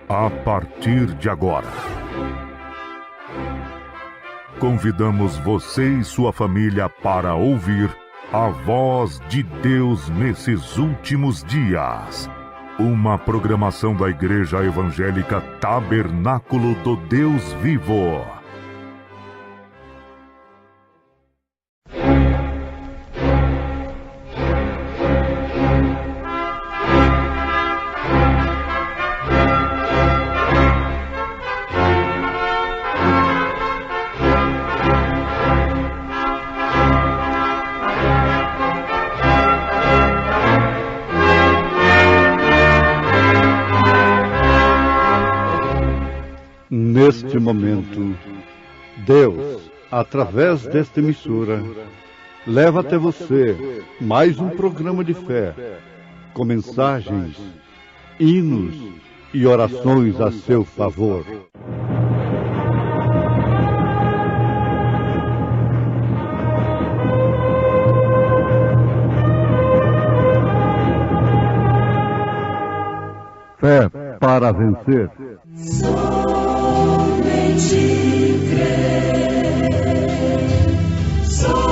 A partir de agora, convidamos você e sua família para ouvir a voz de Deus nesses últimos dias. Uma programação da Igreja Evangélica Tabernáculo do Deus Vivo. Neste momento, Deus, através desta emissora, leva até você mais um programa de fé, com mensagens, hinos e orações a seu favor. Fé para vencer. Somente crer, somente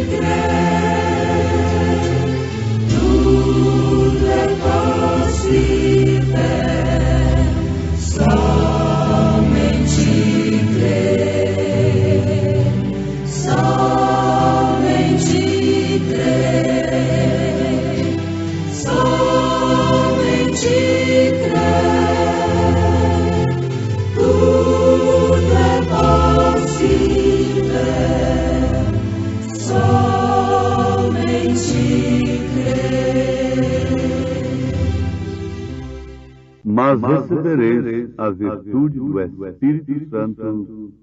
crer, tudo é possível, somente crer, somente crer, somente crer, tudo é possível, somente crer. Mas recebereis a virtude do Espírito Santo,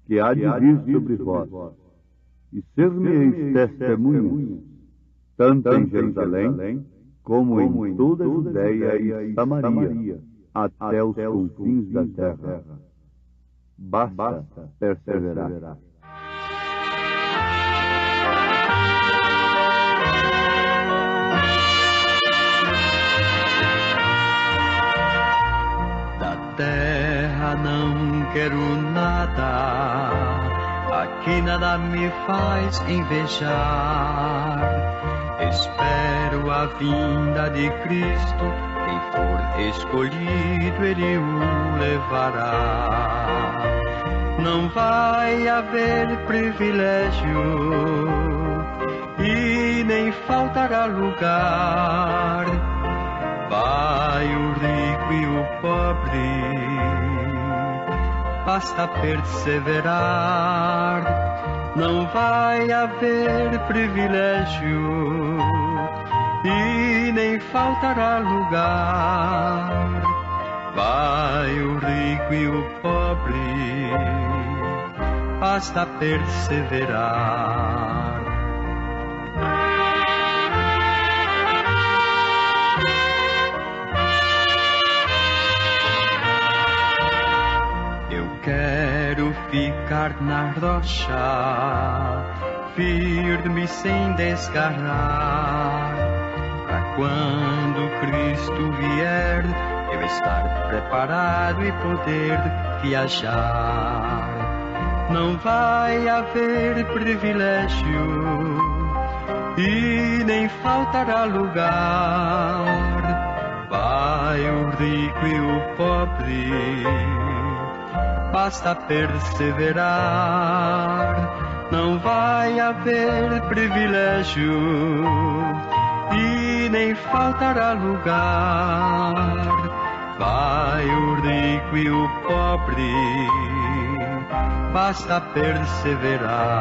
que há de vir sobre vós, e ser-me-eis testemunhas, tanto em Jerusalém, como em toda a Judéia e Samaria, até os confins da terra. Basta perseverar. Da terra não quero nada, aqui nada me faz invejar. Espero a vinda de Cristo, quem for escolhido Ele o levará. Não vai haver privilégio e nem faltará lugar. Vai o rico e o pobre, basta perseverar. Não vai haver privilégio e nem faltará lugar. Vai o rico e o pobre, basta perseverar. Eu quero ficar na rocha, firme sem desgarrar, pra quando Cristo vier, eu estar preparado e poder viajar. Não vai haver privilégio e nem faltará lugar. Vai o rico e o pobre, basta perseverar. Não vai haver privilégio e nem faltará lugar. Vai o rico e o pobre, basta perseverar.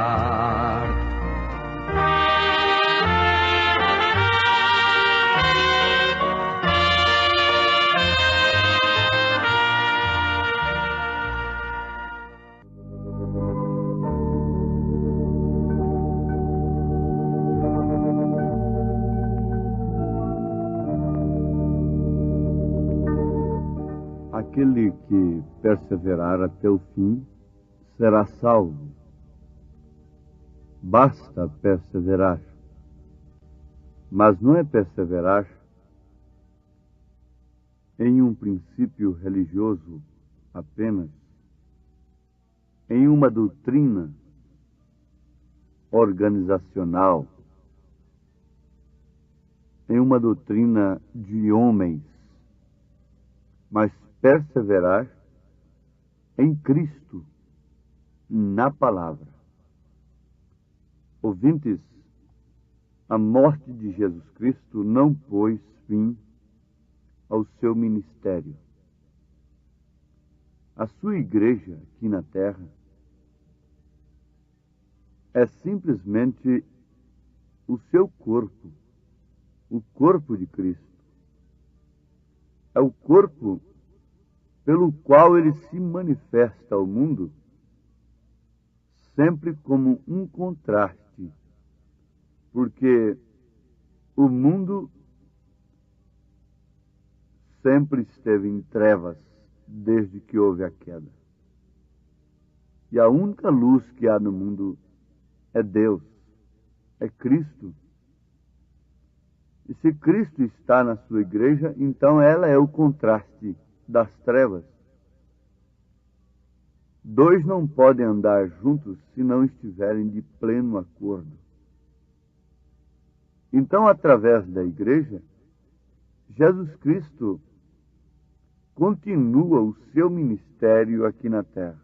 Aquele que perseverar até o fim será salvo. Basta perseverar. Mas não é perseverar em um princípio religioso apenas, em uma doutrina organizacional, em uma doutrina de homens, mas perseverar em Cristo, na palavra. Ouvintes, a morte de Jesus Cristo não pôs fim ao seu ministério. A sua igreja aqui na terra é simplesmente o seu corpo, o corpo de Cristo. É o corpo pelo qual ele se manifesta ao mundo, sempre como um contraste, porque o mundo sempre esteve em trevas desde que houve a queda. E a única luz que há no mundo é Deus, é Cristo. E se Cristo está na sua igreja, então ela é o contraste das trevas. Dois não podem andar juntos se não estiverem de pleno acordo. Então, através da igreja, Jesus Cristo continua o seu ministério aqui na terra.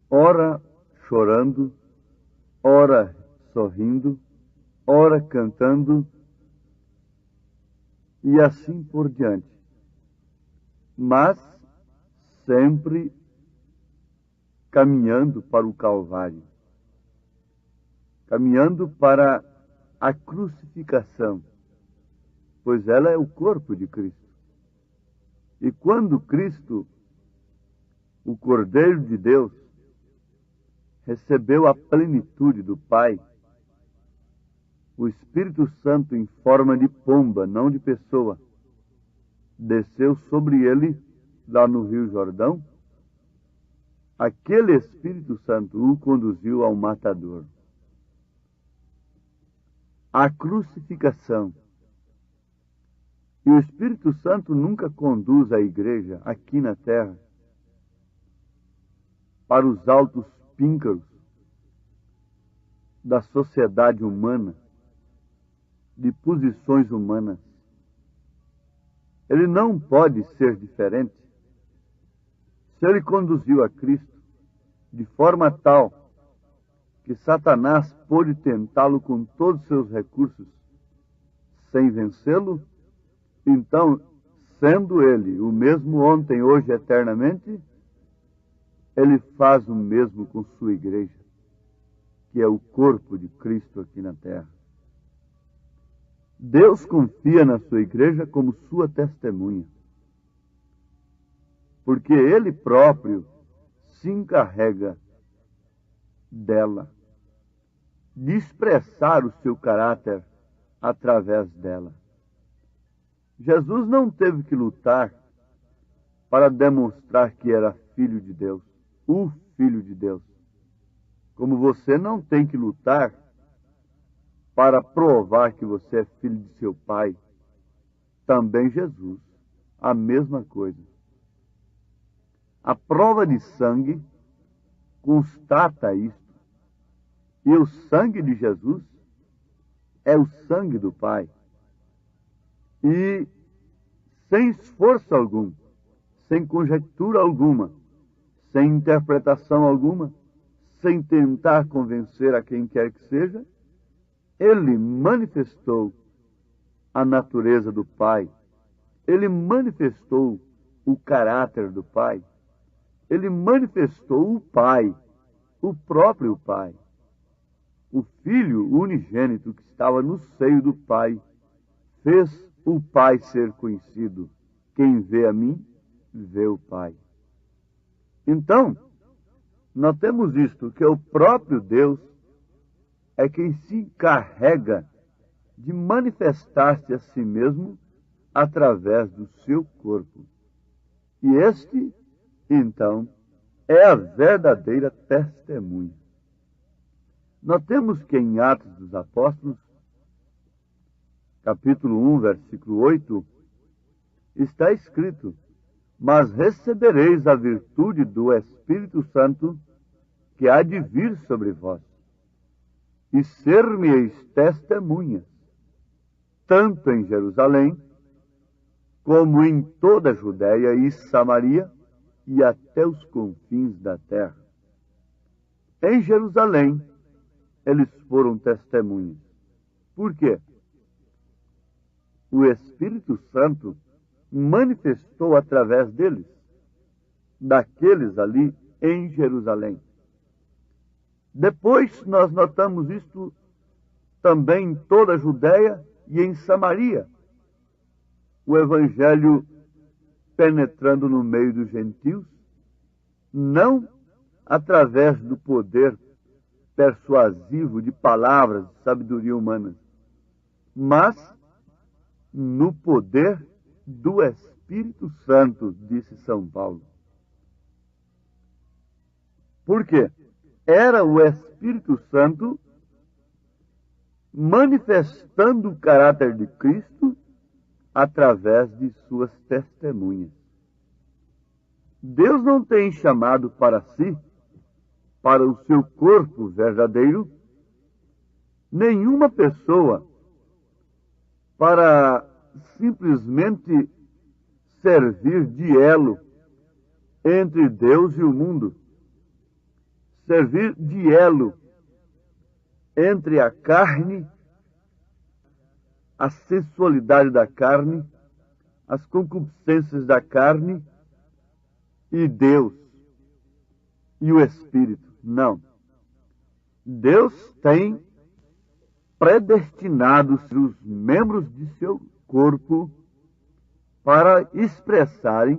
Ora chorando, ora sorrindo, ora cantando, e assim por diante. Mas sempre caminhando para o Calvário, caminhando para a crucificação, pois ela é o corpo de Cristo. E quando Cristo, o Cordeiro de Deus, recebeu a plenitude do Pai, o Espírito Santo, em forma de pomba, não de pessoa, desceu sobre ele, lá no Rio Jordão. Aquele Espírito Santo o conduziu ao matador. A crucificação. E o Espírito Santo nunca conduz a igreja aqui na terra para os altos píncaros da sociedade humana, de posições humanas. Ele não pode ser diferente. Se ele conduziu a Cristo de forma tal que Satanás pôde tentá-lo com todos os seus recursos sem vencê-lo, então, sendo ele o mesmo ontem, hoje, eternamente, ele faz o mesmo com sua igreja, que é o corpo de Cristo aqui na terra. Deus confia na sua igreja como sua testemunha, porque ele próprio se encarrega dela, de expressar o seu caráter através dela. Jesus não teve que lutar para demonstrar que era filho de Deus, o Filho de Deus. Como você não tem que lutar para provar que você é filho de seu pai, também Jesus, a mesma coisa. A prova de sangue constata isto. E o sangue de Jesus é o sangue do Pai. E sem esforço algum, sem conjectura alguma, sem interpretação alguma, sem tentar convencer a quem quer que seja, ele manifestou a natureza do Pai. Ele manifestou o caráter do Pai. Ele manifestou o Pai, o próprio Pai. O Filho unigênito que estava no seio do Pai fez o Pai ser conhecido. Quem vê a mim, vê o Pai. Então, nós temos isto, que o próprio Deus é quem se encarrega de manifestar-se a si mesmo através do seu corpo. E este, então, é a verdadeira testemunha. Notemos que em Atos dos Apóstolos, capítulo 1, versículo 8, está escrito: mas recebereis a virtude do Espírito Santo que há de vir sobre vós, e ser-me-eis testemunhas, tanto em Jerusalém, como em toda a Judéia e Samaria, e até os confins da terra. Em Jerusalém, eles foram testemunhas. Por quê? O Espírito Santo manifestou através deles, daqueles ali em Jerusalém. Depois nós notamos isto também em toda a Judéia e em Samaria. O Evangelho penetrando no meio dos gentios, não através do poder persuasivo de palavras de sabedoria humana, mas no poder do Espírito Santo, disse São Paulo. Por quê? Era o Espírito Santo manifestando o caráter de Cristo através de suas testemunhas. Deus não tem chamado para si, para o seu corpo verdadeiro, nenhuma pessoa para simplesmente servir de elo entre Deus e o mundo, servir de elo entre a carne, a sensualidade da carne, as concupiscências da carne e Deus e o Espírito. Não. Deus tem predestinado os membros de seu corpo para expressarem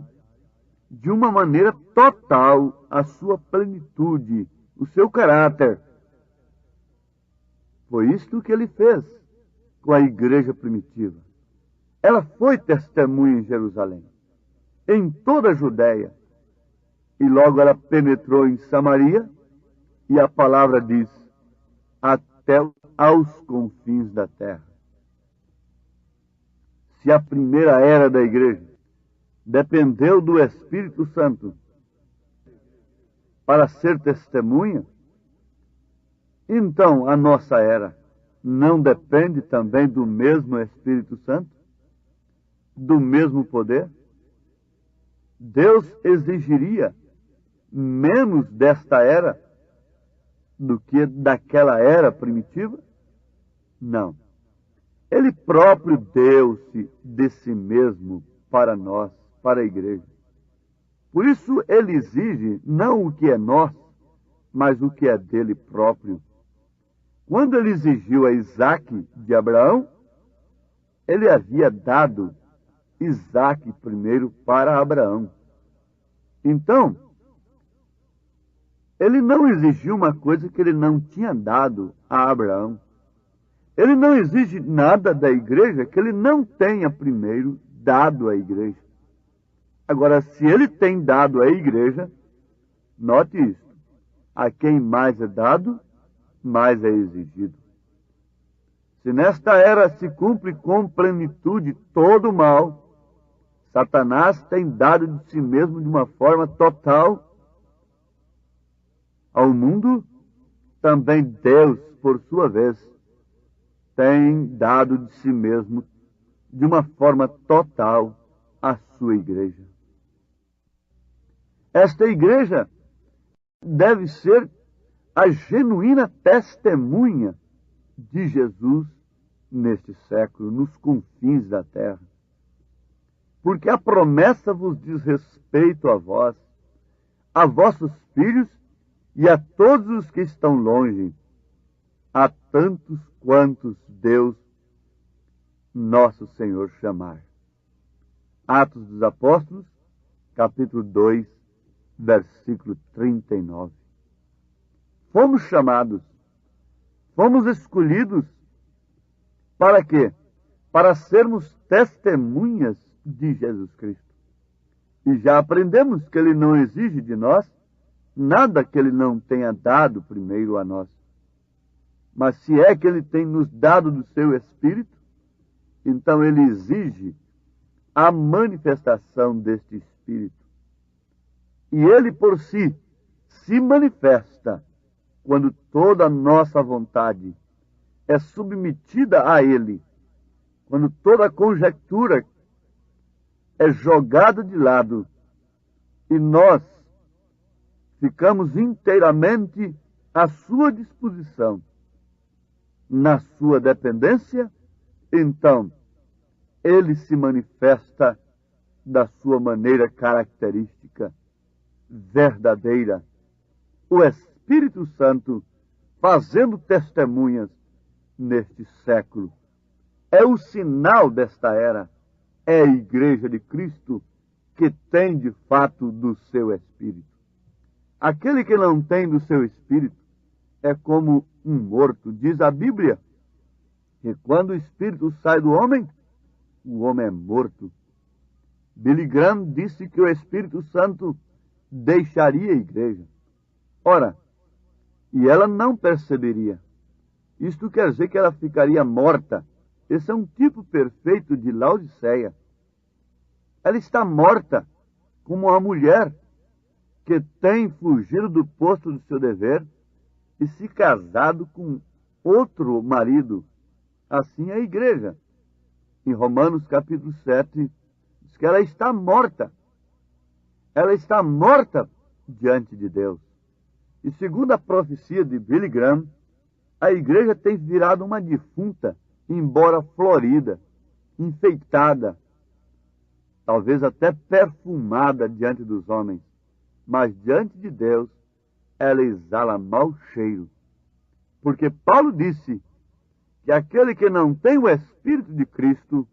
de uma maneira total a sua plenitude, o seu caráter. Foi isto que ele fez com a igreja primitiva. Ela foi testemunha em Jerusalém, em toda a Judéia, e logo ela penetrou em Samaria, e a palavra diz, até aos confins da terra. Se a primeira era da igreja dependeu do Espírito Santo para ser testemunha, então a nossa era não depende também do mesmo Espírito Santo? Do mesmo poder? Deus exigiria menos desta era do que daquela era primitiva? Não. Ele próprio deu-se de si mesmo para nós, para a igreja. Por isso ele exige não o que é nosso, mas o que é dele próprio. Quando ele exigiu a Isaque de Abraão, ele havia dado Isaque primeiro para Abraão. Então, ele não exigiu uma coisa que ele não tinha dado a Abraão. Ele não exige nada da igreja que ele não tenha primeiro dado à igreja. Agora, se ele tem dado à igreja, note isso: a quem mais é dado, mais é exigido. Se nesta era se cumpre com plenitude todo o mal, Satanás tem dado de si mesmo de uma forma total ao mundo, também Deus, por sua vez, tem dado de si mesmo de uma forma total à sua igreja. Esta igreja deve ser a genuína testemunha de Jesus neste século, nos confins da terra. Porque a promessa vos diz respeito a vós, a vossos filhos e a todos os que estão longe, a tantos quantos Deus, nosso Senhor, chamar. Atos dos Apóstolos, capítulo 2, versículo 39. Fomos chamados, fomos escolhidos para quê? Para sermos testemunhas de Jesus Cristo. E já aprendemos que ele não exige de nós nada que ele não tenha dado primeiro a nós. Mas se é que ele tem nos dado do seu Espírito, então ele exige a manifestação deste Espírito. E ele por si se manifesta quando toda a nossa vontade é submetida a ele, quando toda a conjectura é jogada de lado e nós ficamos inteiramente à sua disposição, na sua dependência, então ele se manifesta da sua maneira característica, verdadeira. O Espírito Santo fazendo testemunhas neste século. É o sinal desta era. É a Igreja de Cristo que tem de fato do seu Espírito. Aquele que não tem do seu Espírito é como um morto. Diz a Bíblia que quando o Espírito sai do homem, o homem é morto. Billy Graham disse que o Espírito Santo deixaria a igreja. Ora, e ela não perceberia. Isto quer dizer que ela ficaria morta. Esse é um tipo perfeito de Laodiceia. Ela está morta como uma mulher que tem fugido do posto do seu dever e se casado com outro marido. Assim é a igreja. Em Romanos capítulo 7, diz que ela está morta. Ela está morta diante de Deus. E segundo a profecia de Billy Graham, a igreja tem virado uma defunta, embora florida, enfeitada, talvez até perfumada diante dos homens. Mas diante de Deus, ela exala mau cheiro. Porque Paulo disse que aquele que não tem o Espírito de Cristo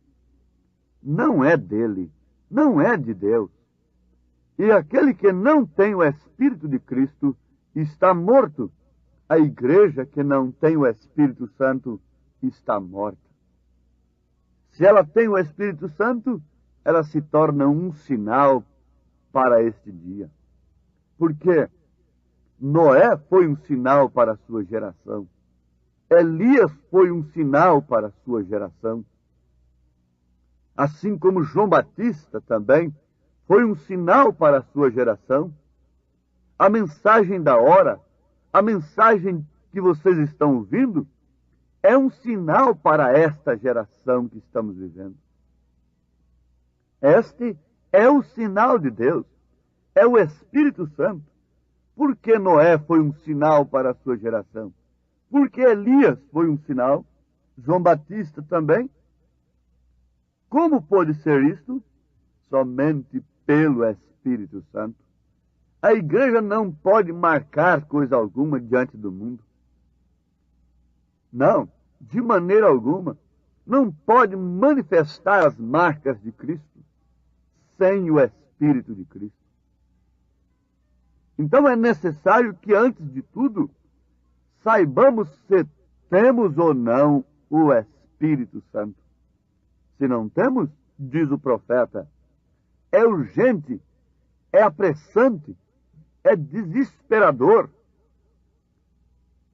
não é dele, não é de Deus. E aquele que não tem o Espírito de Cristo está morto. A igreja que não tem o Espírito Santo está morta. Se ela tem o Espírito Santo, ela se torna um sinal para este dia. Porque Noé foi um sinal para a sua geração. Elias foi um sinal para a sua geração. Assim como João Batista também foi um sinal para a sua geração. A mensagem da hora, a mensagem que vocês estão ouvindo, é um sinal para esta geração que estamos vivendo. Este é o sinal de Deus, é o Espírito Santo. Por que Noé foi um sinal para a sua geração? Porque Elias foi um sinal, João Batista também. Como pode ser isto? Somente pelo Espírito Santo. A igreja não pode marcar coisa alguma diante do mundo. Não, de maneira alguma. Não pode manifestar as marcas de Cristo sem o Espírito de Cristo. Então é necessário que, antes de tudo, saibamos se temos ou não o Espírito Santo. Se não temos, diz o profeta, é urgente, é apressante, é desesperador.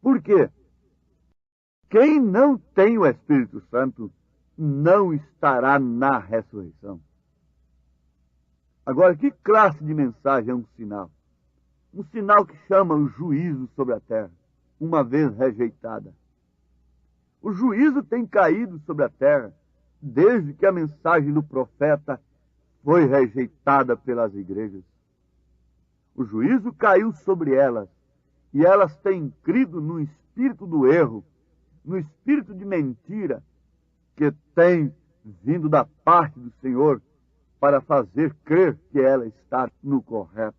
Por quê? Quem não tem o Espírito Santo não estará na ressurreição. Agora, que classe de mensagem é um sinal? Um sinal que chama o juízo sobre a terra, uma vez rejeitada. O juízo tem caído sobre a terra desde que a mensagem do profeta foi rejeitada pelas igrejas. O juízo caiu sobre elas e elas têm crido no espírito do erro, no espírito de mentira que tem vindo da parte do Senhor para fazer crer que ela está no correto.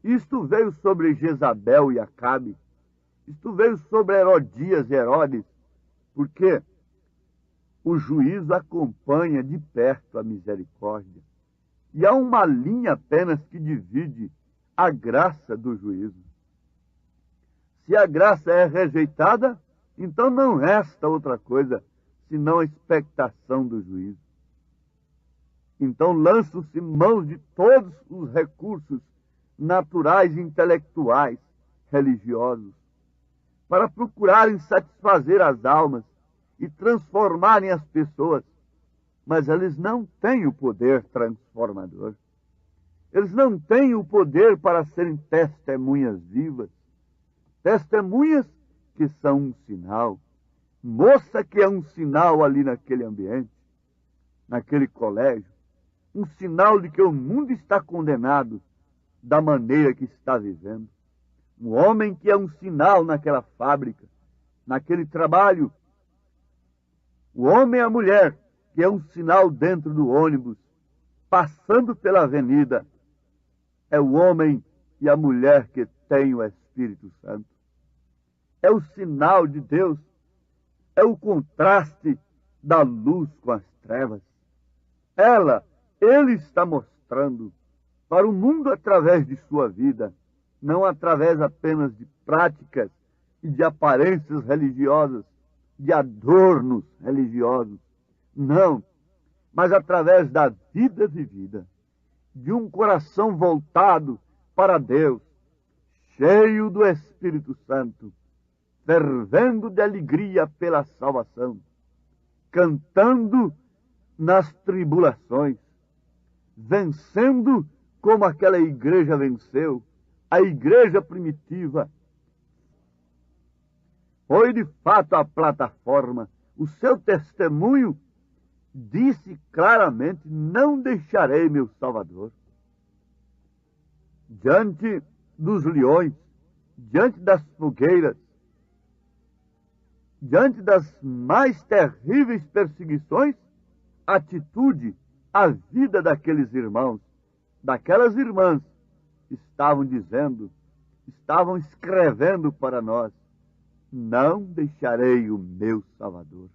Isto veio sobre Jezabel e Acabe. Isto veio sobre Herodias e Herodes, porque o juízo acompanha de perto a misericórdia. E há uma linha apenas que divide a graça do juízo. Se a graça é rejeitada, então não resta outra coisa senão a expectação do juízo. Então lançam-se mãos de todos os recursos naturais, intelectuais, religiosos, para procurarem satisfazer as almas e transformarem as pessoas, mas eles não têm o poder transformador. Eles não têm o poder para serem testemunhas vivas, testemunhas que são um sinal. Moça que é um sinal ali naquele ambiente, naquele colégio, um sinal de que o mundo está condenado da maneira que está vivendo. Um homem que é um sinal naquela fábrica, naquele trabalho. O homem e a mulher que é um sinal dentro do ônibus, passando pela avenida. É o homem e a mulher que tem o Espírito Santo. É o sinal de Deus. É o contraste da luz com as trevas. Ele está mostrando para o mundo através de sua vida, não através apenas de práticas e de aparências religiosas, de adornos religiosos. Não, mas através da vida vivida, de um coração voltado para Deus, cheio do Espírito Santo, fervendo de alegria pela salvação, cantando nas tribulações, vencendo como aquela igreja venceu, a igreja primitiva. Foi de fato a plataforma, o seu testemunho disse claramente: não deixarei meu Salvador. Diante dos leões, diante das fogueiras, diante das mais terríveis perseguições, a atitude, a vida daqueles irmãos, daquelas irmãs, estavam dizendo, estavam escrevendo para nós: não deixarei o meu Salvador.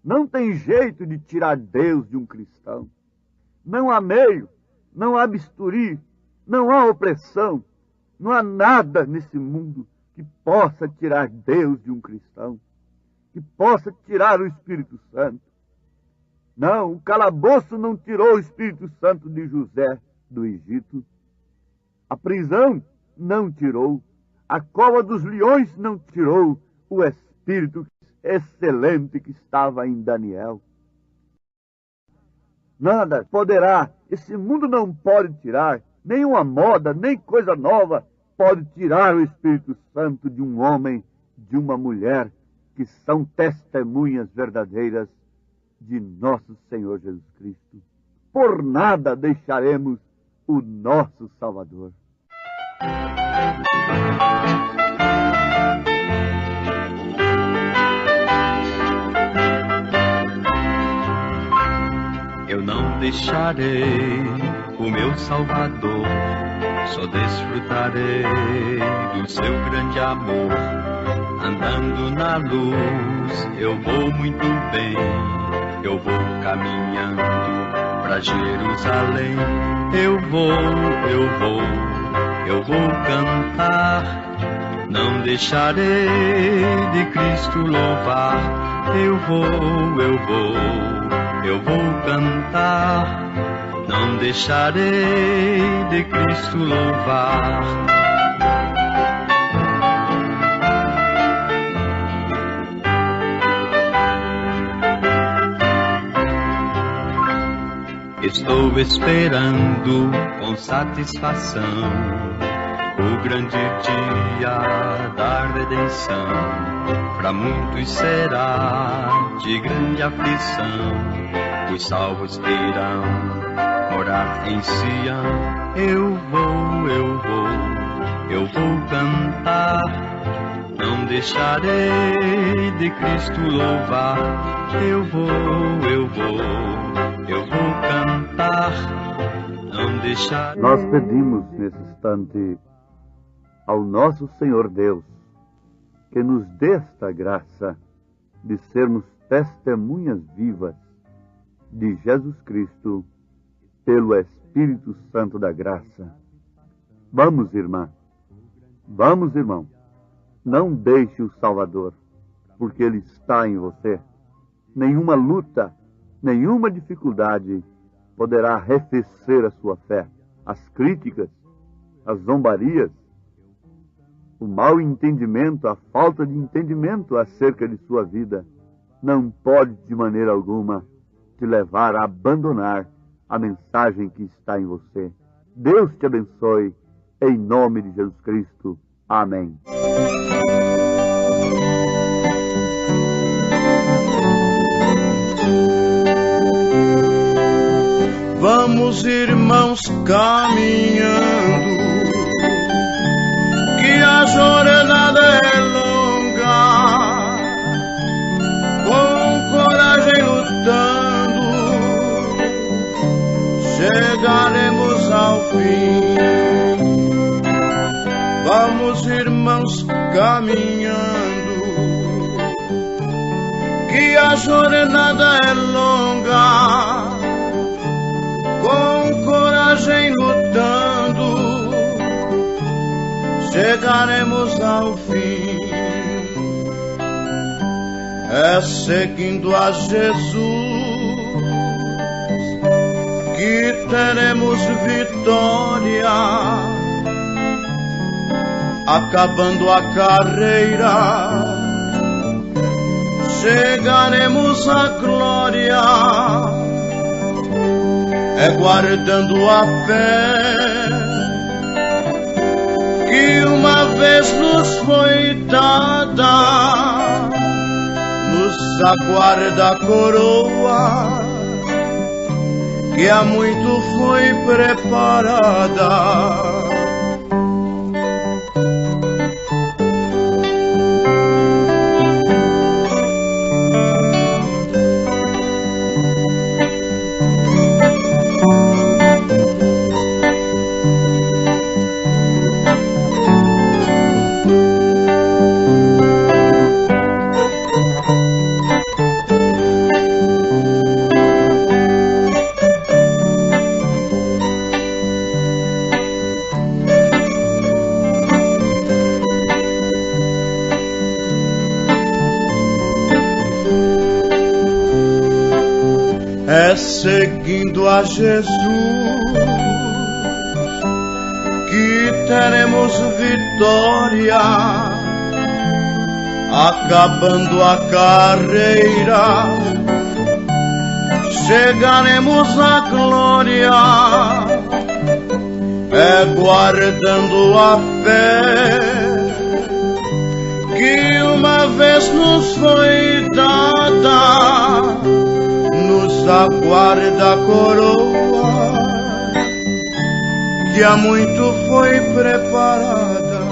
Não tem jeito de tirar Deus de um cristão. Não há meio, não há bisturi, não há opressão, não há nada nesse mundo que possa tirar Deus de um cristão, que possa tirar o Espírito Santo. Não, o calabouço não tirou o Espírito Santo de José do Egito. A prisão não tirou. A cova dos leões não tirou o Espírito excelente que estava em Daniel. Nada poderá, esse mundo não pode tirar, nenhuma moda, nem coisa nova pode tirar o Espírito Santo de um homem, de uma mulher, que são testemunhas verdadeiras de nosso Senhor Jesus Cristo. Por nada deixaremos o nosso Salvador. Eu não deixarei o meu Salvador, só desfrutarei do seu grande amor. Andando na luz, eu vou muito bem, eu vou caminhando pra Jerusalém. Eu vou cantar, não deixarei de Cristo louvar. Eu vou cantar, não deixarei de Cristo louvar. Estou esperando com satisfação o grande dia da redenção. Para muitos será de grande aflição, os salvos irão morar em Sião. Eu vou cantar, não deixarei de Cristo louvar. Eu vou cantar, não deixarei. Nós pedimos nesse instante ao nosso Senhor Deus que nos dê esta graça de sermos testemunhas vivas de Jesus Cristo pelo Espírito Santo da graça. Vamos, irmã, vamos, irmão, não deixe o Salvador, porque Ele está em você. nenhuma luta, nenhuma dificuldade poderá arrefecer a sua fé. As críticas, as zombarias, o mau entendimento, a falta de entendimento acerca de sua vida não pode de maneira alguma te levar a abandonar a mensagem que está em você. Deus te abençoe, em nome de Jesus Cristo. Amém. Vamos, irmãos, caminhando, que a jornada é longa, com coragem lutando, chegaremos ao fim. Vamos, irmãos, caminhando, que a jornada é longa, com coragem lutando, chegaremos ao fim. É seguindo a Jesus que teremos vitória, acabando a carreira, chegaremos à glória. É guardando a fé que uma vez nos foi dada, nos aguarda a coroa que há muito foi preparada. É seguindo a Jesus que teremos vitória, acabando a carreira, chegaremos à glória. É guardando a fé que uma vez nos foi dada, nos aguarda a coroa que há muito foi preparada.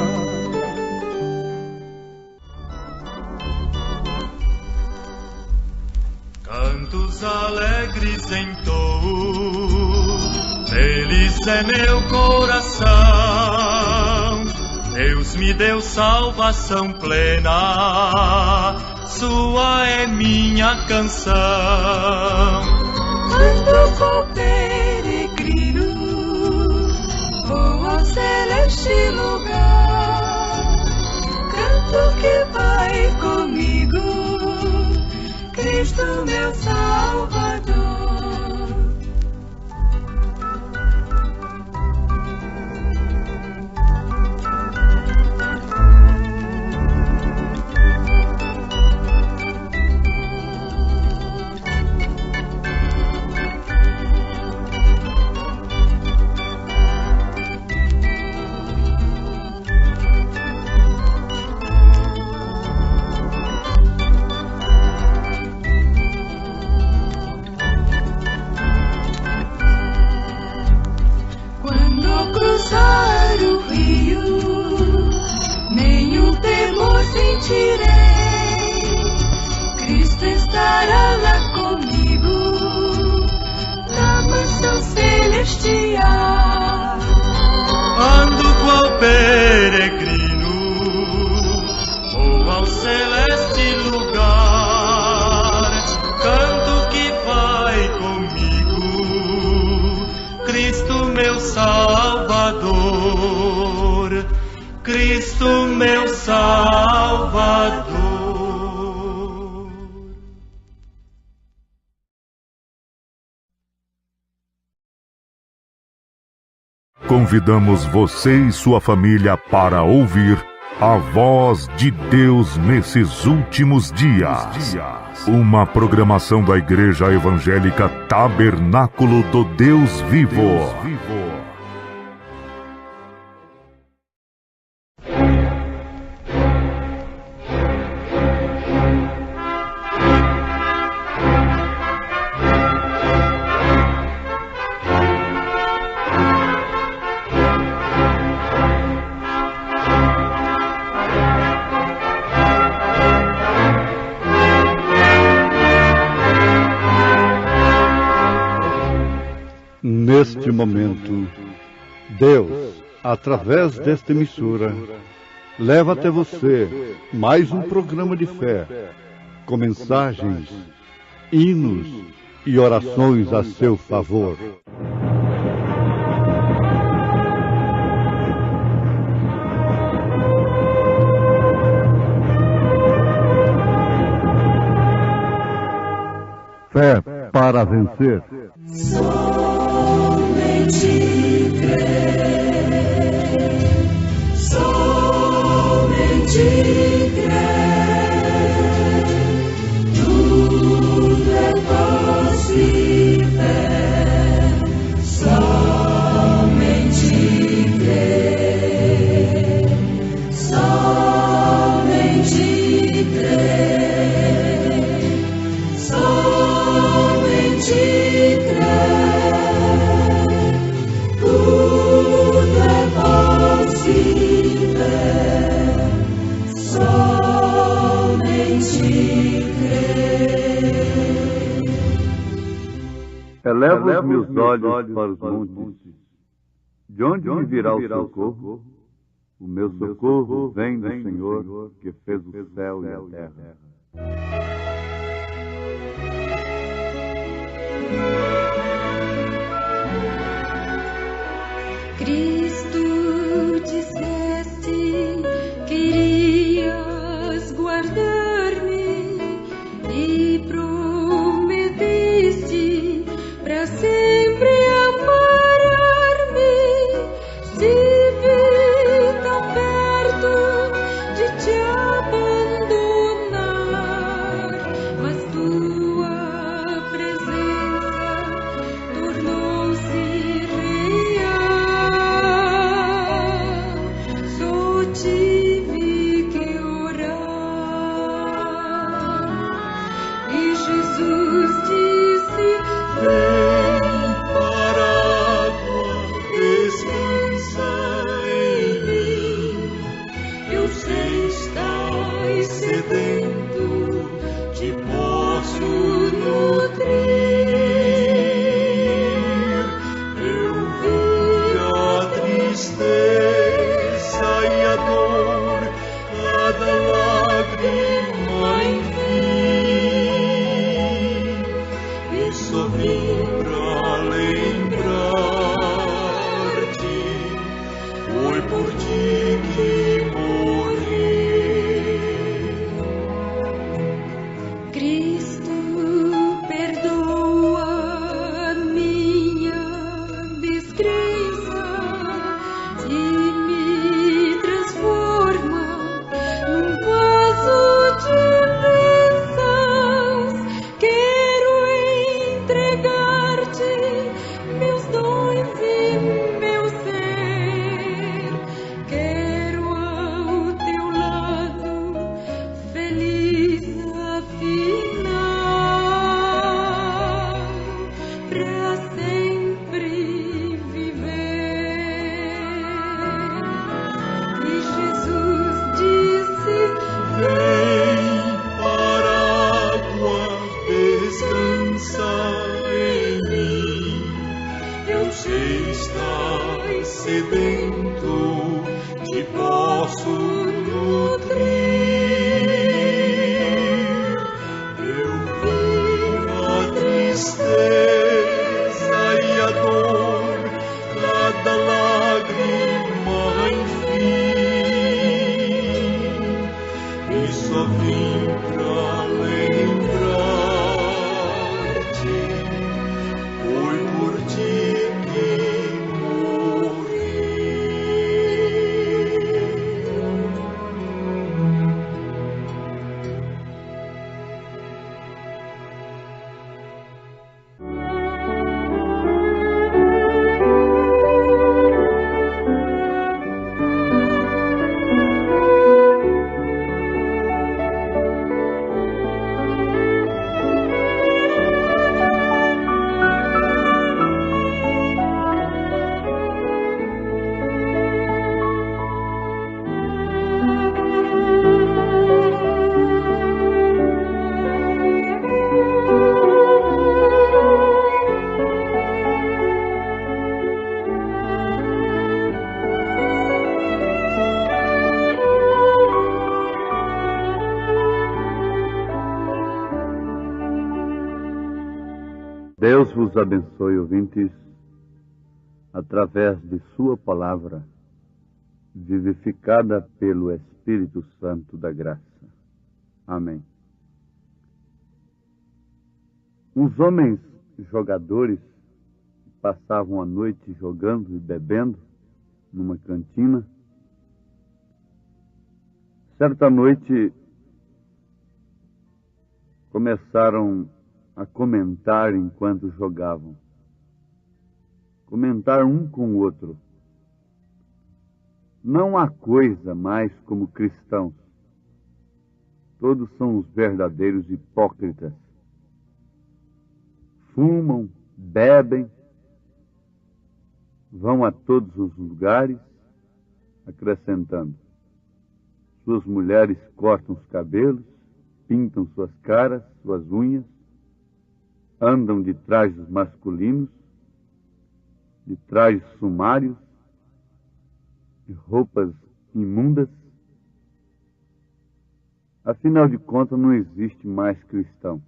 Cantos alegres entoo, feliz é meu coração. Deus me deu salvação plena, sua é minha canção. Ando com peregrino, vou ao celeste lugar. Canto que vai comigo, Cristo meu Salvador. Cristo estará lá comigo, na mansão celestial. Ando qual peregrino, vou ao celeste lugar. Canto que vai comigo, Cristo meu Salvador, Cristo meu Salvador. Convidamos você e sua família para ouvir a voz de Deus nesses últimos dias. Uma programação da Igreja Evangélica Tabernáculo do Deus Vivo. Neste momento, Deus, através desta emissora, leva até você mais um programa de fé, com mensagens, hinos e orações a seu favor. Fé para vencer. Somente crer, somente crer, tudo é possível, somente crer, somente crer, somente Elevo os meus olhos para os montes. De onde me virá o socorro? O meu socorro vem do Senhor, que fez o céu e a terra. Cristo, disseste que irias guardar-me e prometeste para sempre amparar-me. Estive tão perto de te abandonar, mas tua presença tornou-se real. Só tive que orar e Jesus disse: vem para a água, descansa em mim. Eu sei estás sedento, te posso nutrir. Eu vi a tristeza e a dor, cada lágrima enfim, e só vim pra lembrar-te, foi por ti que morri. Cristo, perdoa a minha descrença e me transforma num vaso de bênçãos. Quero entregar-te meus dons e meu ser. Quero ao teu lado, feliz afinal, pra sempre viver. E Jesus disse: vem para a água, descansa em mim. Eu sei estás sedento, te posso nutrir. Eu vi a tristeza e a dor, cada lágrima enfim, e só vim pra lembrar-te, foi por ti que morri. Deus vos abençoe, ouvintes, através de sua palavra, vivificada pelo Espírito Santo da graça. Amém. Uns homens jogadores passavam a noite jogando e bebendo numa cantina. Certa noite, começaram a comentar enquanto jogavam. Comentar um com o outro. Não há coisa mais como cristãos. Todos são os verdadeiros hipócritas. Fumam, bebem, vão a todos os lugares, acrescentando. Suas mulheres cortam os cabelos, pintam suas caras, suas unhas, andam de trajes masculinos, de trajes sumários, de roupas imundas. Afinal de contas, não existe mais cristão.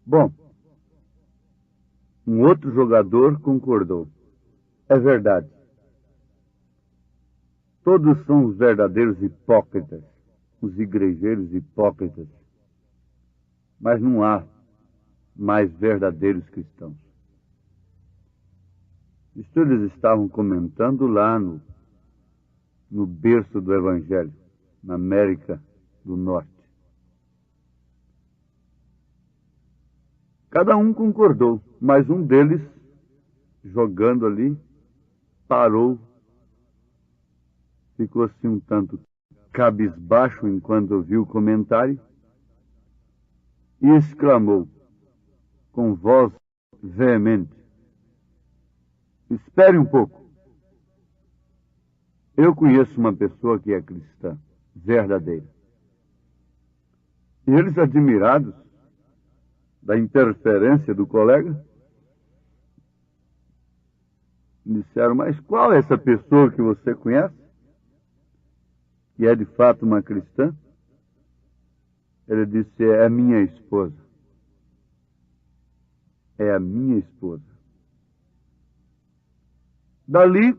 Bom, um outro jogador concordou. É verdade. Todos são os verdadeiros hipócritas, os igrejeiros hipócritas. Mas não há mais verdadeiros cristãos. Isto eles estavam comentando lá no berço do Evangelho, na América do Norte. Cada um concordou, mas um deles, jogando ali, parou, ficou assim um tanto cabisbaixo enquanto ouviu o comentário, e exclamou, com voz veemente, espere um pouco. Eu conheço uma pessoa que é cristã, verdadeira. E eles, admirados da interferência do colega, disseram, mas qual é essa pessoa que você conhece? Que é de fato uma cristã? Ele disse, é a minha esposa. É a minha esposa. Dali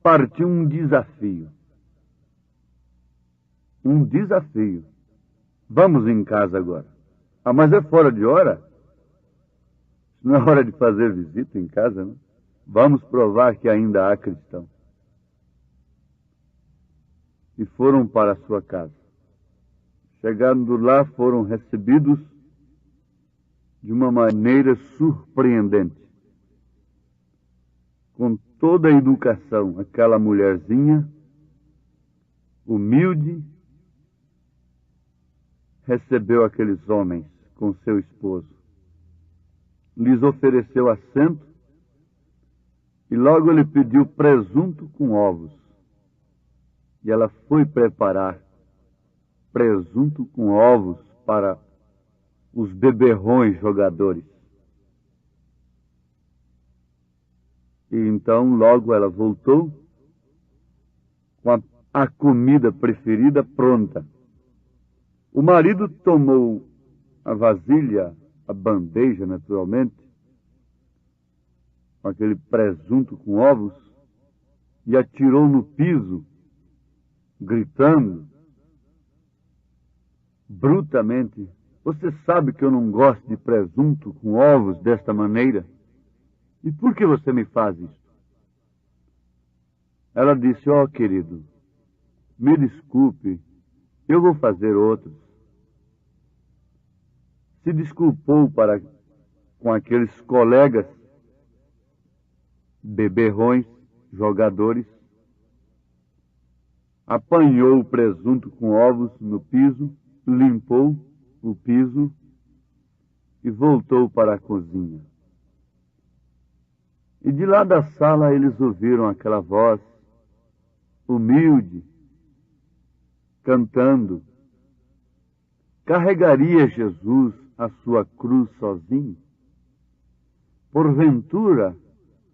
partiu um desafio. Um desafio. Vamos em casa agora. Ah, mas é fora de hora? Não é hora de fazer visita em casa, não? Vamos provar que ainda há cristão. E foram para a sua casa. Chegando lá, foram recebidos de uma maneira surpreendente. Com toda a educação, aquela mulherzinha, humilde, recebeu aqueles homens com seu esposo. Lhes ofereceu assento e logo ele pediu presunto com ovos. E ela foi preparar presunto com ovos para os beberrões jogadores. E então logo ela voltou com a comida preferida pronta. O marido tomou a vasilha, a bandeja naturalmente, com aquele presunto com ovos, e atirou no piso, gritando brutamente, você sabe que eu não gosto de presunto com ovos desta maneira? E por que você me faz isso? Ela disse, ó querido, me desculpe, eu vou fazer outros. Se desculpou com aqueles colegas beberrões, jogadores, apanhou o presunto com ovos no piso, limpou o piso e voltou para a cozinha. E de lá da sala eles ouviram aquela voz humilde, cantando. Carregaria Jesus a sua cruz sozinho? Porventura,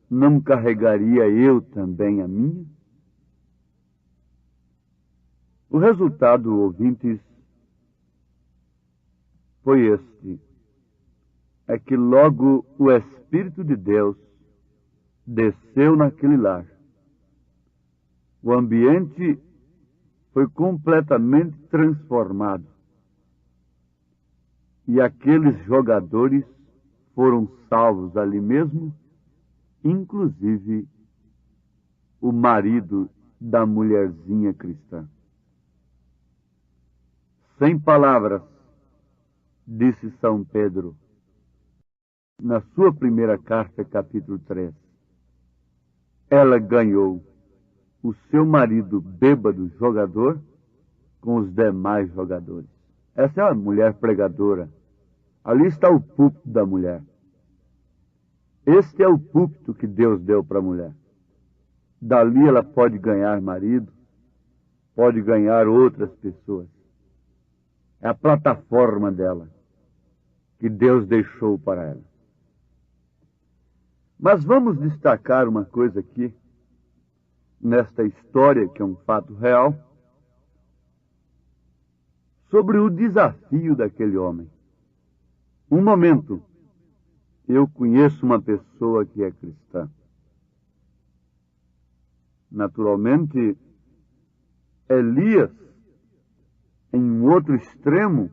não carregaria eu também a minha? O resultado, ouvintes, foi este. é que logo o Espírito de Deus desceu naquele lar. O ambiente foi completamente transformado. E aqueles jogadores foram salvos ali mesmo, inclusive o marido da mulherzinha cristã. Sem palavras, disse São Pedro, na sua primeira carta, capítulo 3. Ela ganhou o seu marido bêbado jogador com os demais jogadores. Essa é a mulher pregadora. Ali está o púlpito da mulher. Este é o púlpito que Deus deu para a mulher. Dali ela pode ganhar marido, pode ganhar outras pessoas. É a plataforma dela, que Deus deixou para ela. Mas vamos destacar uma coisa aqui, nesta história, que é um fato real, sobre o desafio daquele homem. Um momento, eu conheço uma pessoa que é cristã. Naturalmente, Elias, em um outro extremo,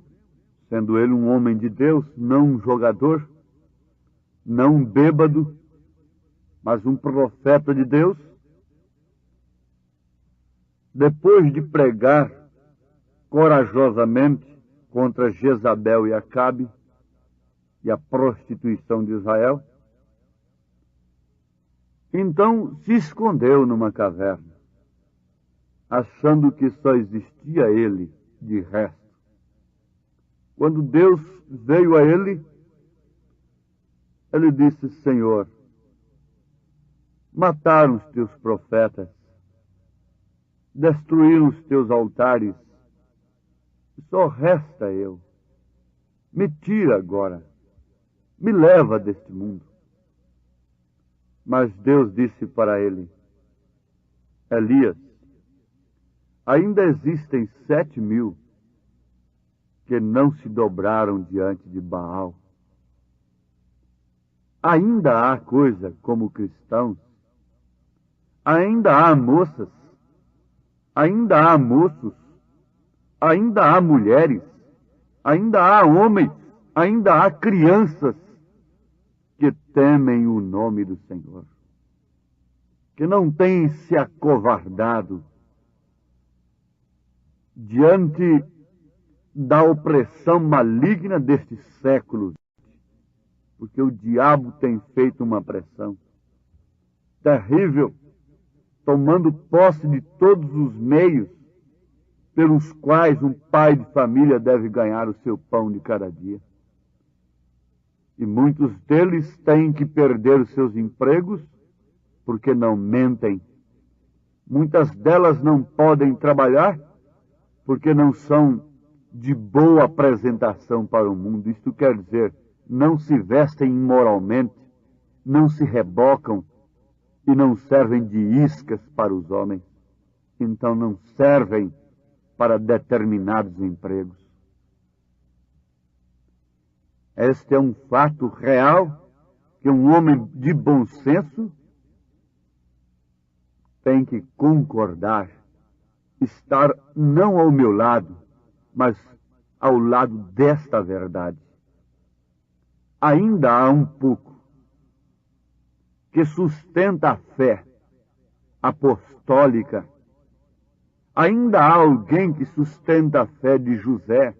sendo ele um homem de Deus, não um jogador, não um bêbado, mas um profeta de Deus, depois de pregar corajosamente contra Jezabel e Acabe e a prostituição de Israel, então se escondeu numa caverna, achando que só existia ele de resto. Quando Deus veio a ele, ele disse: Senhor, mataram os teus profetas, destruíram os teus altares, só resta eu. Me tira agora, me leva deste mundo. Mas Deus disse para ele: Elias, ainda existem 7.000 que não se dobraram diante de Baal. Ainda há coisa como cristãos, ainda há moças, ainda há moços, ainda há mulheres, ainda há homens, ainda há crianças que temem o nome do Senhor, que não têm se acovardado diante da opressão maligna deste século, porque o diabo tem feito uma pressão terrível, tomando posse de todos os meios pelos quais um pai de família deve ganhar o seu pão de cada dia. E muitos deles têm que perder os seus empregos porque não mentem. Muitas delas não podem trabalhar porque não são de boa apresentação para o mundo. Isto quer dizer, não se vestem imoralmente, não se rebocam e não servem de iscas para os homens. Então não servem para determinados empregos. Este é um fato real que um homem de bom senso tem que concordar, estar não ao meu lado, mas ao lado desta verdade. Ainda há um pouco que sustenta a fé apostólica. Ainda há alguém que sustenta a fé de José,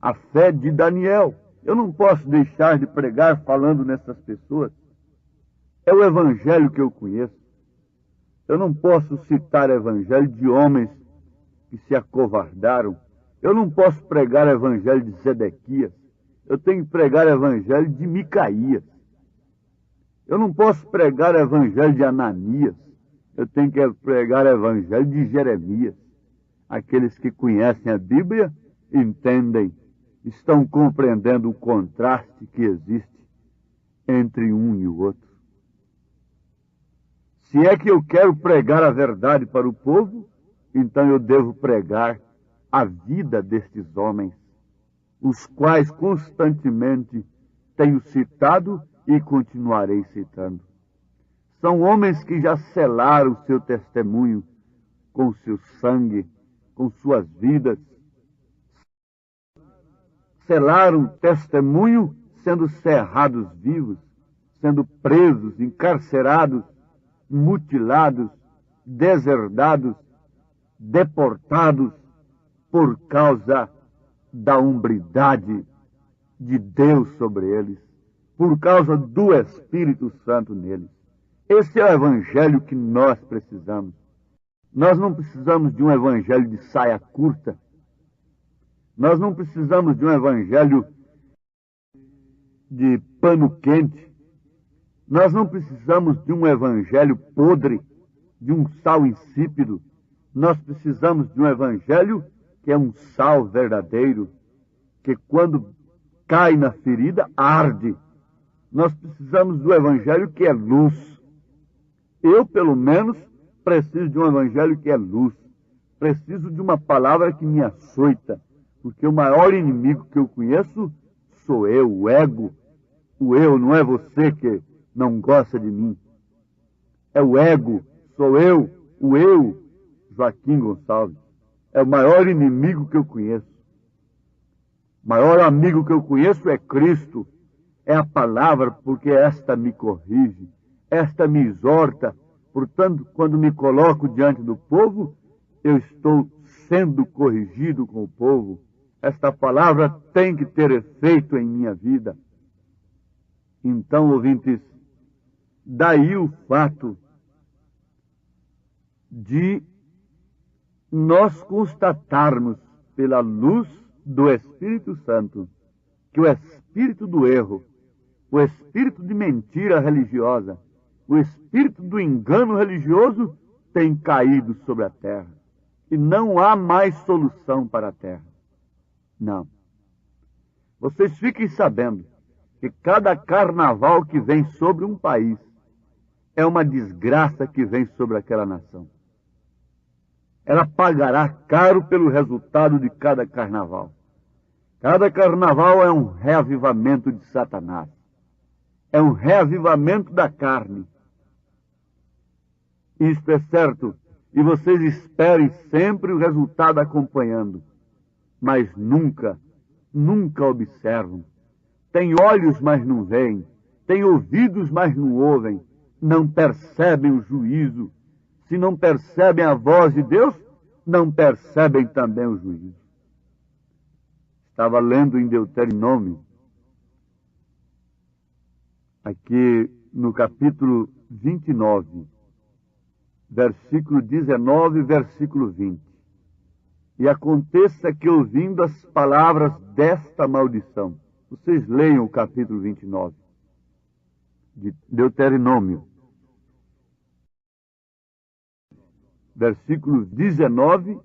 a fé de Daniel. Eu não posso deixar de pregar falando nessas pessoas. É o evangelho que eu conheço. Eu não posso citar evangelho de homens que se acovardaram. Eu não posso pregar evangelho de Zedequias. Eu tenho que pregar evangelho de Micaías. Eu não posso pregar evangelho de Ananias. Eu tenho que pregar evangelho de Jeremias. Aqueles que conhecem a Bíblia entendem, estão compreendendo o contraste que existe entre um e o outro. Se é que eu quero pregar a verdade para o povo, então eu devo pregar a vida destes homens, os quais constantemente tenho citado e continuarei citando. São homens que já selaram seu testemunho com seu sangue, com suas vidas. Selaram testemunho sendo cerrados vivos, sendo presos, encarcerados, mutilados, deserdados, deportados por causa da hombridade de Deus sobre eles, por causa do Espírito Santo neles. Esse é o evangelho que nós precisamos. Nós não precisamos de um evangelho de saia curta. Nós não precisamos de um evangelho de pano quente. Nós não precisamos de um evangelho podre, de um sal insípido. Nós precisamos de um evangelho que é um sal verdadeiro, que quando cai na ferida, arde. Nós precisamos do evangelho que é luz. Eu, pelo menos, preciso de um evangelho que é luz. Preciso de uma palavra que me açoita, porque o maior inimigo que eu conheço sou eu, o ego. O eu, não é você que não gosta de mim. É o ego, sou eu, o eu, Joaquim Gonçalves. É o maior inimigo que eu conheço. O maior amigo que eu conheço é Cristo. É a palavra, porque esta me corrige, esta me exorta. Portanto, quando me coloco diante do povo, eu estou sendo corrigido com o povo. Esta palavra tem que ter efeito em minha vida. Então, ouvintes, daí o fato de nós constatarmos pela luz do Espírito Santo que o espírito do erro, o espírito de mentira religiosa, o espírito do engano religioso tem caído sobre a terra. E não há mais solução para a terra. Não. Vocês fiquem sabendo que cada carnaval que vem sobre um país é uma desgraça que vem sobre aquela nação. Ela pagará caro pelo resultado de cada carnaval. Cada carnaval é um reavivamento de Satanás. É um reavivamento da carne. Isto é certo, e vocês esperem sempre o resultado acompanhando. Mas nunca observam. Tem olhos, mas não veem. Tem ouvidos, mas não ouvem. Não percebem o juízo. Se não percebem a voz de Deus, não percebem também o juízo. Estava lendo em Deuteronômio, aqui no capítulo 29, versículo 19 e versículo 20. E aconteça que, ouvindo as palavras desta maldição, vocês leiam o capítulo 29 de Deuteronômio, versículos 19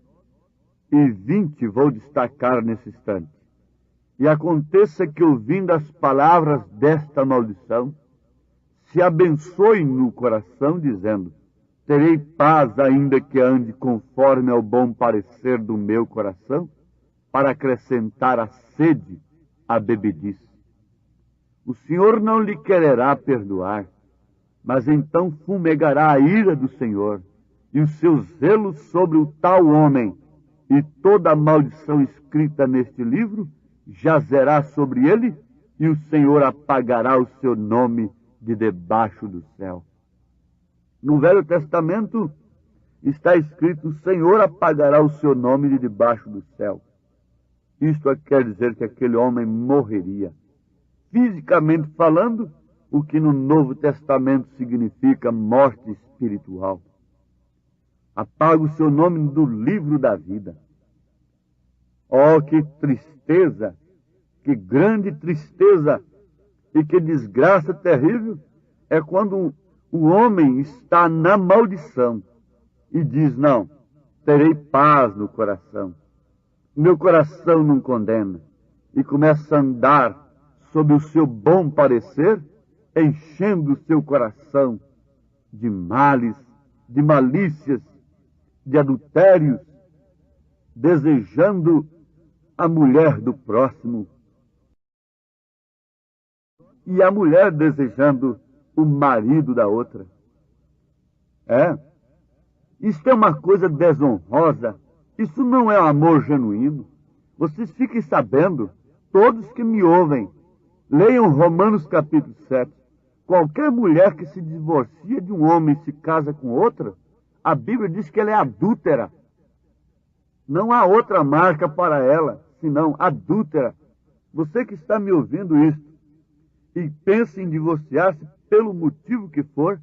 e 20, vou destacar nesse instante. E aconteça que, ouvindo as palavras desta maldição, se abençoe no coração, dizendo: terei paz, ainda que ande conforme ao bom parecer do meu coração, para acrescentar a sede à bebedice. O Senhor não lhe quererá perdoar, mas então fumegará a ira do Senhor, e os seus zelos sobre o tal homem, e toda a maldição escrita neste livro jazerá sobre ele, e o Senhor apagará o seu nome de debaixo do céu. No Velho Testamento está escrito: o Senhor apagará o seu nome de debaixo do céu. Isto quer dizer que aquele homem morreria. Fisicamente falando, o que no Novo Testamento significa morte espiritual. Apaga o seu nome do livro da vida. Oh, que tristeza, que grande tristeza e que desgraça terrível é quando o homem está na maldição e diz: não, terei paz no coração. Meu coração não condena. E começa a andar sob o seu bom parecer, enchendo o seu coração de males, de malícias, de adultérios, desejando a mulher do próximo e a mulher desejando o marido da outra. Isso é uma coisa desonrosa. Isso não é amor genuíno. Vocês fiquem sabendo, todos que me ouvem, leiam Romanos capítulo 7. Qualquer mulher que se divorcia de um homem e se casa com outra, a Bíblia diz que ela é adúltera. Não há outra marca para ela, senão adúltera. Você que está me ouvindo isso e pensa em divorciar-se pelo motivo que for,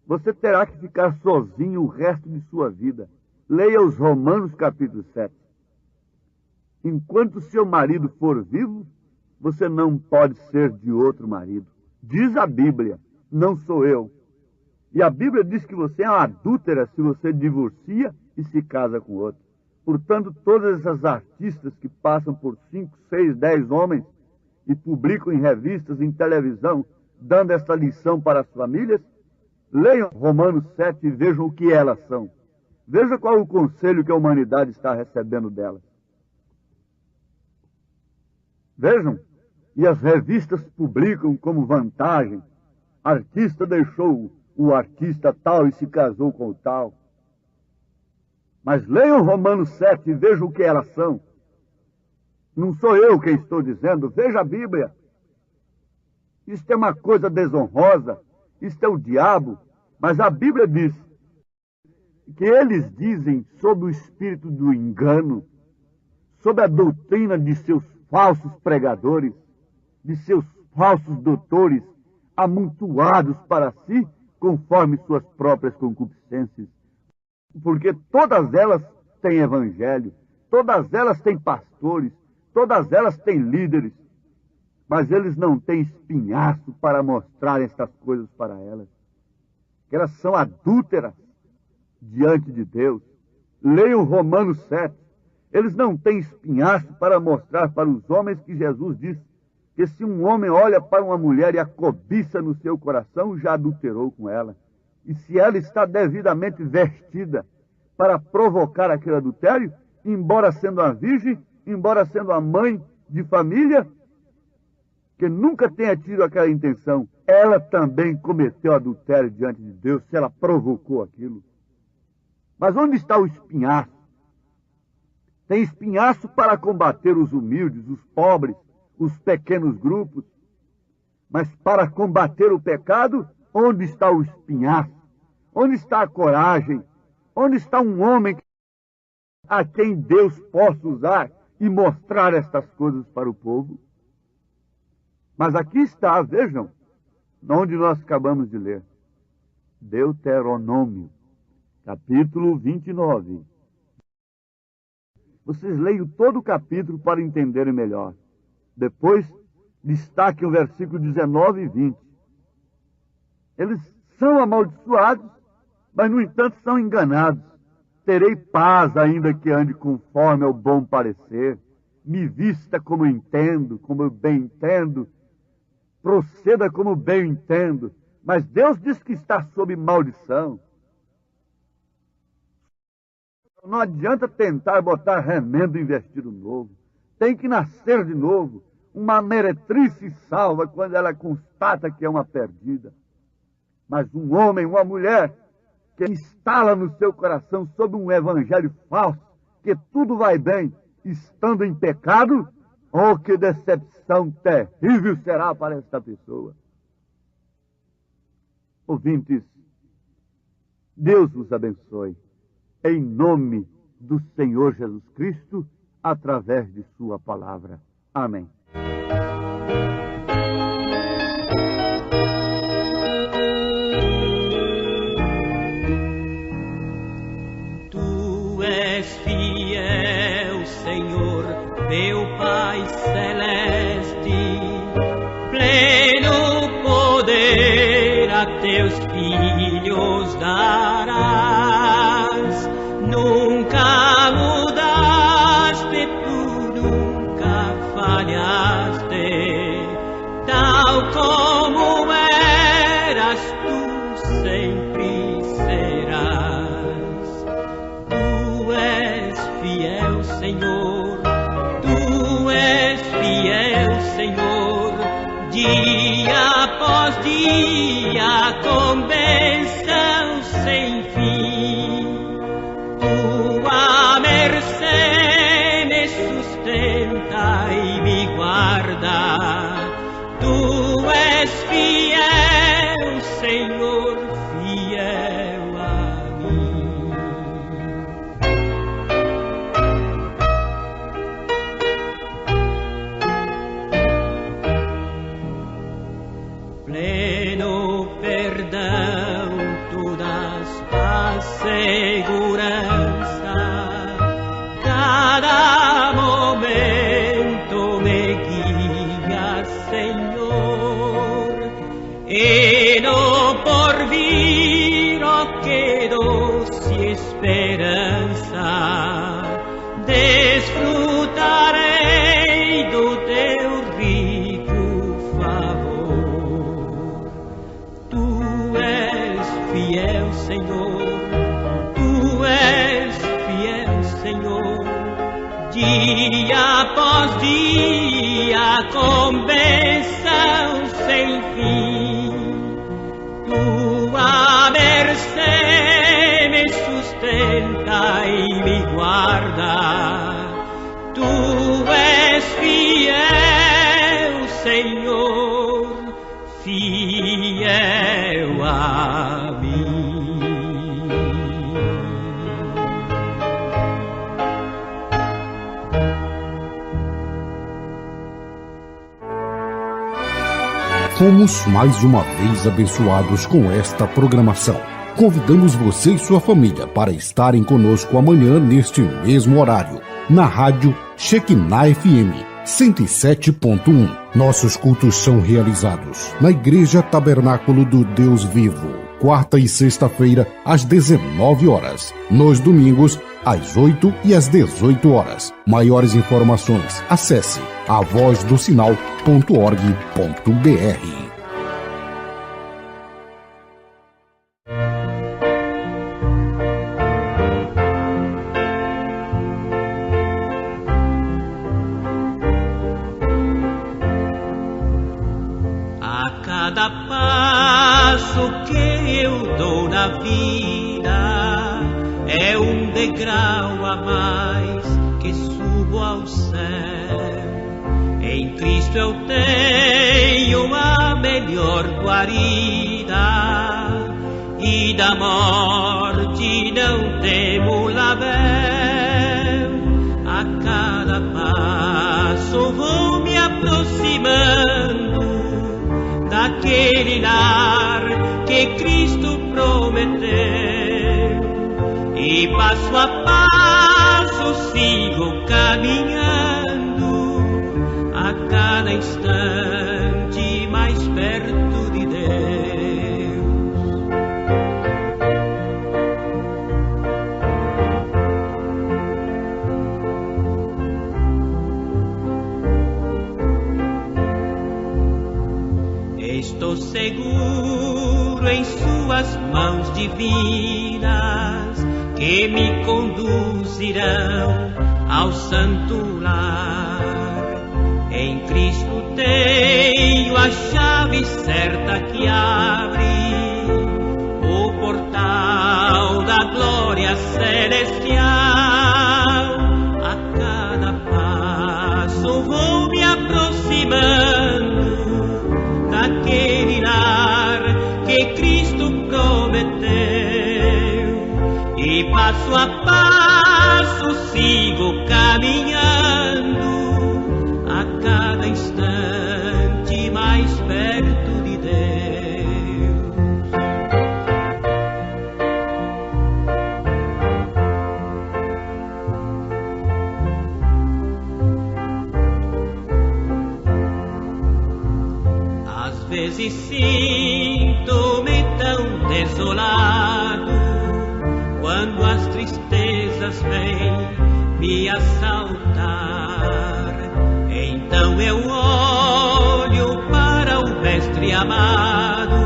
você terá que ficar sozinho o resto de sua vida. Leia os Romanos capítulo 7. Enquanto seu marido for vivo, você não pode ser de outro marido. Diz a Bíblia, não sou eu. E a Bíblia diz que você é uma adúltera se você divorcia e se casa com outro. Portanto, todas essas artistas que passam por 5, 6, 10 homens e publicam em revistas, em televisão, dando essa lição para as famílias, leiam Romanos 7 e vejam o que elas são. Veja qual o conselho que a humanidade está recebendo delas. Vejam, e as revistas publicam como vantagem: artista deixou o artista tal e se casou com o tal. Mas leiam Romanos 7 e vejam o que elas são. Não sou eu quem estou dizendo, veja a Bíblia. Isto é uma coisa desonrosa, isto é o diabo, mas a Bíblia diz que eles dizem sob o espírito do engano, sob a doutrina de seus falsos pregadores, de seus falsos doutores, amontoados para si, conforme suas próprias concupiscências. Porque todas elas têm evangelho, todas elas têm pastores, todas elas têm líderes, mas eles não têm espinhaço para mostrar estas coisas para elas. Que elas são adúlteras diante de Deus. Leiam Romanos 7. Eles não têm espinhaço para mostrar para os homens que Jesus disse que se um homem olha para uma mulher e a cobiça no seu coração, já adulterou com ela. E se ela está devidamente vestida para provocar aquele adultério, embora sendo a virgem, embora sendo a mãe de família, que nunca tenha tido aquela intenção, ela também cometeu adultério diante de Deus, se ela provocou aquilo. Mas onde está o espinhaço? Tem espinhaço para combater os humildes, os pobres, os pequenos grupos. Mas para combater o pecado, onde está o espinhaço? Onde está a coragem? Onde está um homem a quem Deus possa usar e mostrar estas coisas para o povo? Mas aqui está, vejam, onde nós acabamos de ler. Deuteronômio, capítulo 29. Vocês leiam todo o capítulo para entenderem melhor. Depois, destaquem o versículo 19 e 20. Eles são amaldiçoados, mas, no entanto, são enganados. Terei paz, ainda que ande conforme ao bom parecer. Me vista como eu entendo, como eu bem entendo. Proceda como bem eu entendo. Mas Deus diz que está sob maldição. Não adianta tentar botar remendo em vestido novo. Tem que nascer de novo. Uma meretriz se salva quando ela constata que é uma perdida. Mas um homem, uma mulher, que instala no seu coração sob um evangelho falso, que tudo vai bem, estando em pecado, oh, que decepção terrível será para esta pessoa. Ouvintes, Deus vos abençoe, em nome do Senhor Jesus Cristo, através de sua palavra. Amém. Tu és fiel, Senhor, meu Pai celeste, pleno poder a teus filhos darás. Nunca mudaste, tu nunca falhaste, tal como eras, tu sempre serás. Tu és fiel, Senhor, tu dia com bênção sem fim. Tua mercê me sustenta e me guarda. Tu és fiel, Senhor, fiel a mim. Pleno perdão, tu das paz, segurança. Cada momento me guia, Senhor, e no porvir, oh, que doce esperança, desfrutarei do teu rico favor. Tu és fiel, Senhor, tu és fiel, Senhor, dia após dia com bênção sem fim. Tua mercê me sustenta e me guarda. Tu és fiel, Senhor, fiel a mim. Fomos mais uma vez abençoados com esta programação. Convidamos você e sua família para estarem conosco amanhã neste mesmo horário, na rádio Shekinah FM 107.1. Nossos cultos são realizados na Igreja Tabernáculo do Deus Vivo, quarta e sexta-feira às 19 horas, nos domingos às 8 e às 18 horas. Maiores informações, acesse avozdosinal.org.br. A cada passo que eu dou na vida é um degrau a mais que subo ao céu. Em Cristo eu tenho a melhor guarida e da morte não temo labéu. A cada passo vou me aproximando daquele lar que Cristo prometeu, e passo a passo sigo caminhando, a cada instante mais perto de Deus. Estou seguro em suas mãos divinas, que me conduzirão ao santo lar. Em Cristo tenho a chave certa que abre o portal da glória celestial. A cada passo vou me aproximando daquele lar que Cristo prometeu, e passo a passo sigo caminhando, a cada instante mais perto de Deus. Às vezes sinto-me tão desolado, quando as tristezas vêm me assaltar. Então eu olho para o Mestre amado,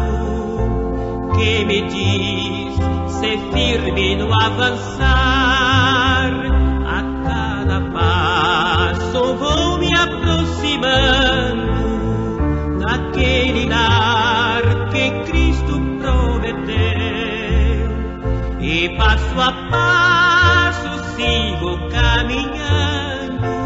que me diz ser firme no avançar. A cada passo vou me aproximando daquele lar que e passo a passo sigo caminhando.